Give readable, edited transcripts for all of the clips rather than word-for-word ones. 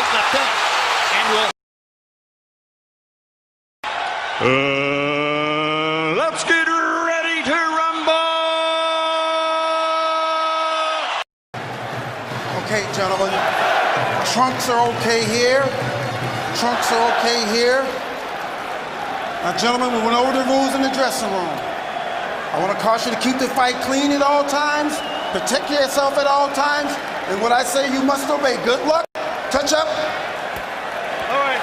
straight left hand. And let's get ready to rumble! Okay, gentlemen. Trunks are okay here. Trunks are okay here. Now, gentlemen, we went over the rules in the dressing room. I want to caution you to keep the fight clean at all times. Protect yourself at all times. And what I say, you must obey. Good luck. Touch up. all right.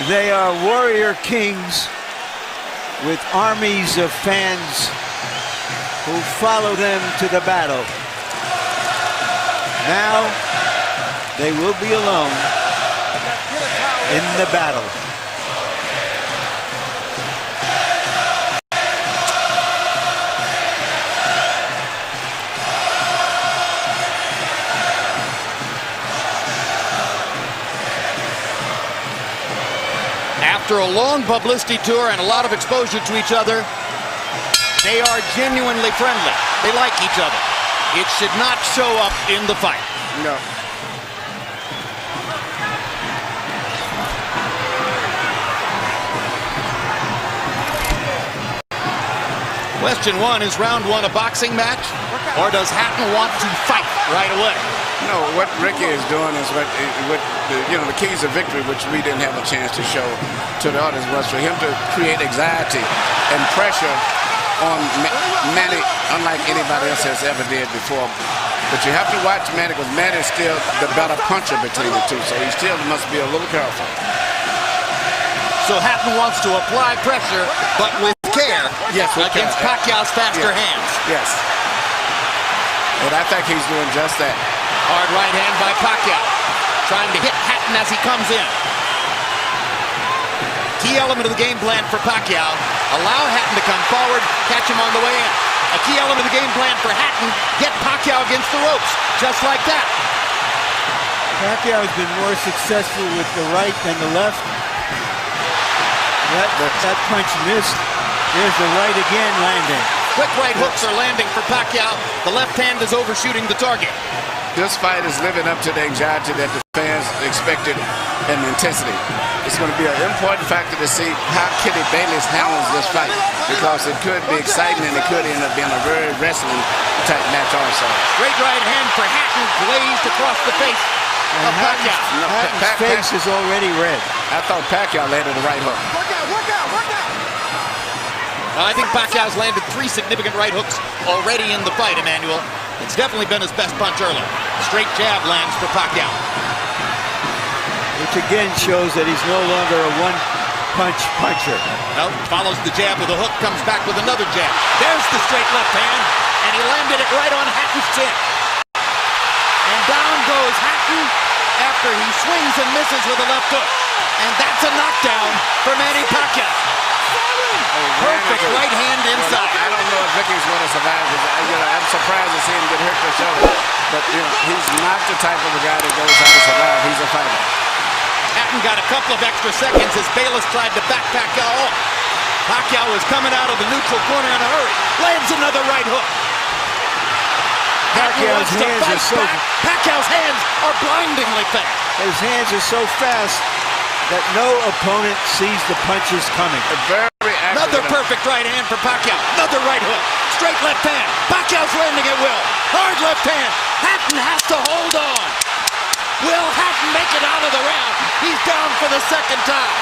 They are warrior kings with armies of fans who follow them to the battle. Now they will be alone in the battle. After a long publicity tour and a lot of exposure to each other, they are genuinely friendly. They like each other. It should not show up in the fight. No. Question one, is round one a boxing match? Or does Hatton want to fight right away? No, what Ricky is doing is what the keys of victory, which we didn't have a chance to show to the audience, was for him to create anxiety and pressure on Manny, unlike anybody else has ever did before. But you have to watch Manny, because Manny is still the better puncher between the two, so he still must be a little careful. So Hatton wants to apply pressure, but with care, yes, against Pacquiao's faster hands. Yes. And I think he's doing just that. Hard right hand by Pacquiao, trying to hit Hatton as he comes in. Key element of the game plan for Pacquiao, allow Hatton to come forward, catch him on the way in. A key element of the game plan for Hatton, get Pacquiao against the ropes, just like that. Pacquiao has been more successful with the right than the left. That punch missed. There's the right again landing. Quick right hooks are landing for Pacquiao. The left hand is overshooting the target. This fight is living up to the anxiety that the fans expected and the intensity. It's going to be an important factor to see how Kitty Bayless handles this fight, because it could be exciting and it could end up being a very wrestling type match also. Great right hand for Hatton, glazed across the face of Pacquiao. Hatton's face is already red. I thought Pacquiao landed the right hook. Work out. I think Pacquiao's landed 3 significant right hooks already in the fight, Emmanuel. It's definitely been his best punch early. Straight jab lands for Pacquiao. Which again shows that he's no longer a one-punch puncher. No, follows the jab with a hook, comes back with another jab. There's the straight left hand, and he landed it right on Hatton's chin. And down goes Hatton after he swings and misses with a left hook. And that's a knockdown for Manny Pacquiao. Perfect right hand inside. I don't know if Ricky's going to survive. I'm surprised to see him get hurt for shoulder. But he's not the type of a guy that goes out to survive. He's a fighter. Hatton got a couple of extra seconds as Bayless tried to back Pacquiao off. Pacquiao was coming out of the neutral corner in a hurry. Lands another right hook. Pacquiao's hands are so Pacquiao's hands are blindingly fast. His hands are so fast that no opponent sees the punches coming. Another perfect right hand for Pacquiao. Another right hook. Straight left hand. Pacquiao's landing at will. Hard left hand. Hatton has to hold on. Will Hatton make it out of the round? He's down for the second time.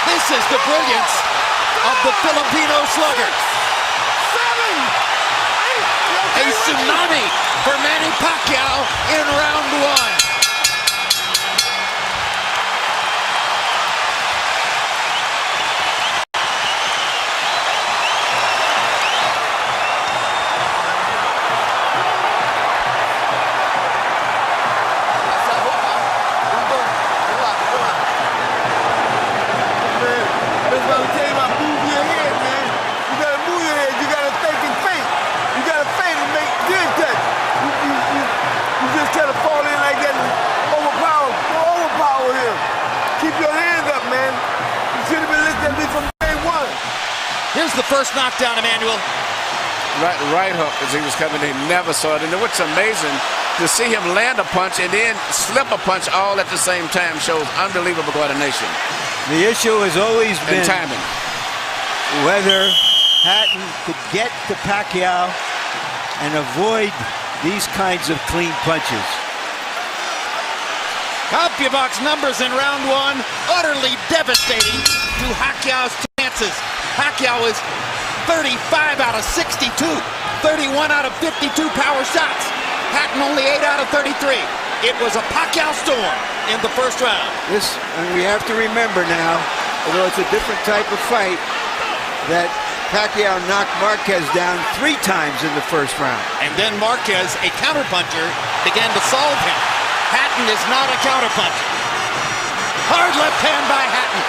This is the brilliance of the Filipino slugger. A tsunami for Manny Pacquiao in round one. the first knockdown, Emmanuel. Right hook as he was coming in. Never saw it. And what's amazing, to see him land a punch and then slip a punch all at the same time shows unbelievable coordination. The issue has always been timing. Whether Hatton could get to Pacquiao and avoid these kinds of clean punches. CompuBox numbers in round one, utterly devastating to Pacquiao's chances. Pacquiao is 35 out of 62, 31 out of 52 power shots. Hatton only 8 out of 33. It was a Pacquiao storm in the first round. And we have to remember now, although it's a different type of fight, that Pacquiao knocked Marquez down 3 times in the first round. And then Marquez, a counterpuncher, began to solve him. Hatton is not a counterpuncher. Hard left hand by Hatton.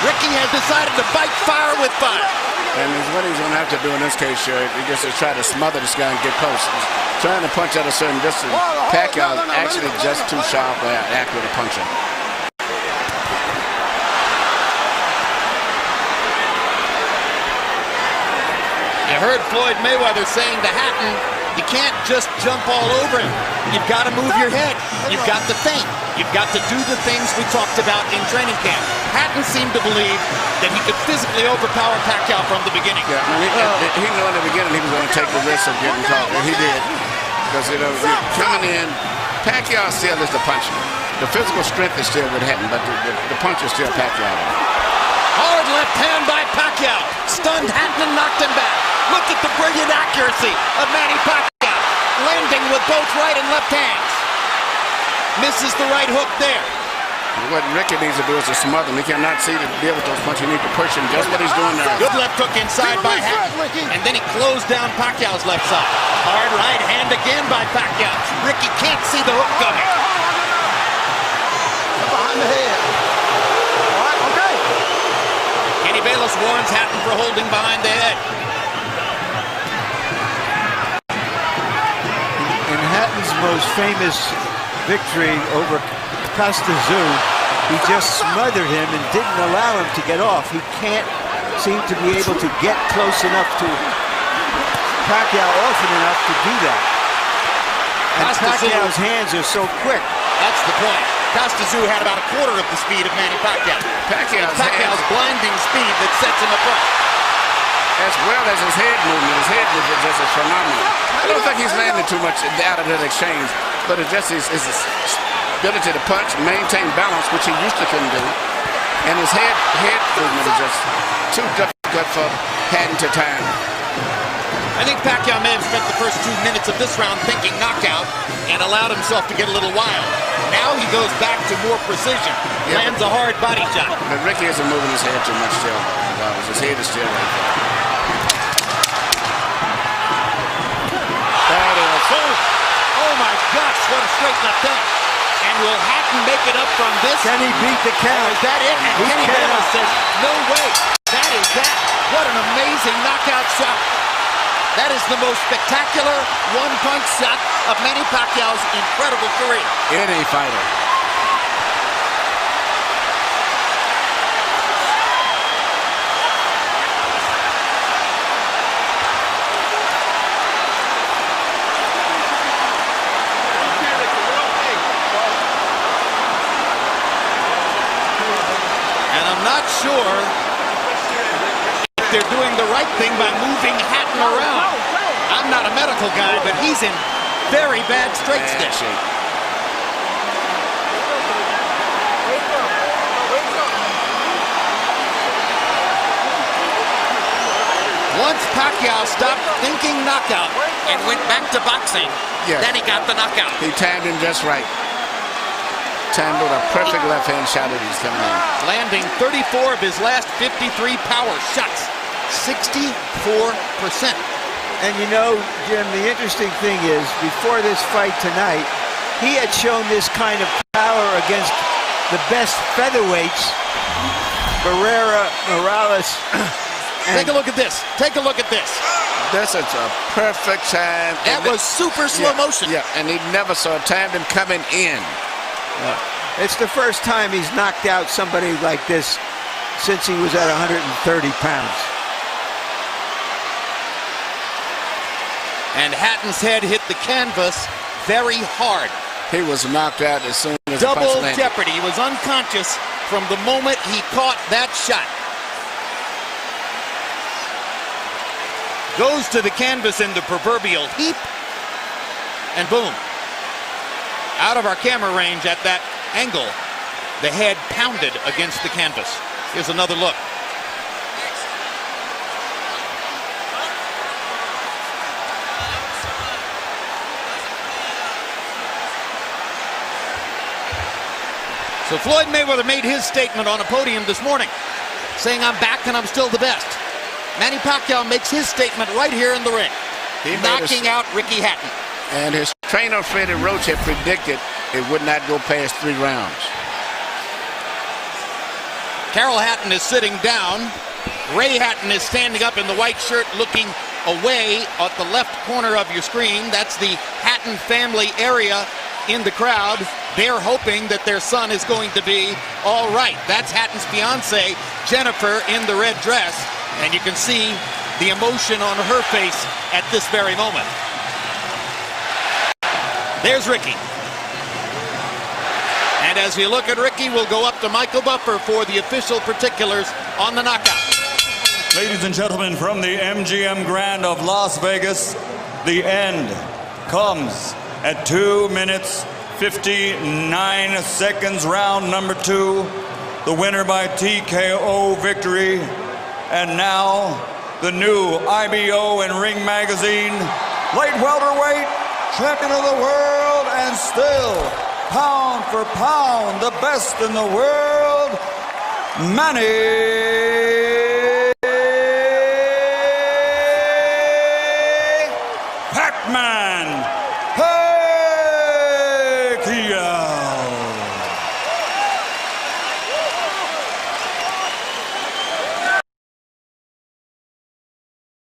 Ricky has decided to fight fire with fire. And what he's going to have to do in this case, sure, he just to try to smother this guy and get close. He's trying to punch at a certain distance. Pacquiao is actually just too sharp or accurate a puncher. You heard Floyd Mayweather saying to Hatton, you can't just jump all over him. You've got to move your head. You've got to think. You've got to do the things we talked about in training camp. Hatton seemed to believe that he could physically overpower Pacquiao from the beginning. Yeah, I mean, he knew in the beginning he was going to take the risk of getting caught, and he did. Because, coming in, Pacquiao still is the puncher. The physical strength is still with Hatton, but the punch is still Pacquiao. Hard left hand by Pacquiao. Stunned Hatton and knocked him back. Look at the brilliant accuracy of Manny Pacquiao. Landing with both right and left hands. Misses the right hook there. What Ricky needs to do is to smother him. He cannot see to deal with those punches. He needs to push him just what he's doing now. Good left hook inside by Hatton. And then he closed down Pacquiao's left side. Hard right hand again by Pacquiao. Ricky can't see the hook coming. Behind the head. All right, okay. Kenny Bayless warns Hatton for holding behind the head. In Hatton's most famous victory over Costa, he just smothered him and didn't allow him to get off. He can't seem to be able to get close enough to Pacquiao often enough to do that. And Pacquiao's hands are so quick. That's the point. Costa had about a quarter of the speed of Manny Pacquiao. Pacquiao's blinding speed that sets him apart. As well as his head movement. His head movement just is phenomenal. I don't think he's landed too much out of that exchange, but it's just his ability to punch, maintain balance, which he used to couldn't do. And his head movement is just too difficult for Hatton to time. I think Pacquiao may have spent the first 2 minutes of this round thinking knockout and allowed himself to get a little wild. Now he goes back to more precision. Lands a hard body shot. But Ricky isn't moving his head too much still. His head is still right there. That is oh my gosh, what a straight left hand. And will Hatton make it up from this? Can he beat the count? Is that it? And Kenny Bayless says, no way. That is that. What an amazing knockout shot. That is the most spectacular one-punch shot of Manny Pacquiao's incredible career. Any fighter. And I'm not sure if they're doing the right thing by moving Hatton around. I'm not a medical guy, but he's in very bad straight stitch. Once Pacquiao stopped thinking knockout and went back to boxing, then he got the knockout. He timed him just right. Timed with a perfect left-hand shot that he's coming in. Landing 34 of his last 53 power shots. 64%. And you know, Jim, the interesting thing is, before this fight tonight, he had shown this kind of power against the best featherweights, Barrera, Morales. Take a look at this. Take a look at this. This is a perfect time. That was super slow motion. Yeah, and he never saw timed him coming in. It's the first time he's knocked out somebody like this since he was at 130 pounds. And Hatton's head hit the canvas very hard. He was knocked out as soon as the punch Double landed. jeopardy. He was unconscious from the moment he caught that shot. Goes to the canvas in the proverbial heap, and boom. Out of our camera range at that angle, the head pounded against the canvas. Here's another look. So Floyd Mayweather made his statement on a podium this morning, saying, "I'm back and I'm still the best." Manny Pacquiao makes his statement right here in the ring, knocking out Ricky Hatton. And his trainer, Freddie Roach, had predicted it would not go past 3 rounds. Carol Hatton is sitting down. Ray Hatton is standing up in the white shirt looking away at the left corner of your screen. That's the Hatton family area in the crowd. They're hoping that their son is going to be all right. That's Hatton's fiance, Jennifer, in the red dress. And you can see the emotion on her face at this very moment. There's Ricky. And as we look at Ricky, we'll go up to Michael Buffer for the official particulars on the knockout. Ladies and gentlemen, from the MGM Grand of Las Vegas, the end comes at 2 minutes, 59 seconds, round number 2. The winner by TKO victory. And now, the new IBO and Ring Magazine light welterweight champion of the world, and still, pound for pound, the best in the world, Manny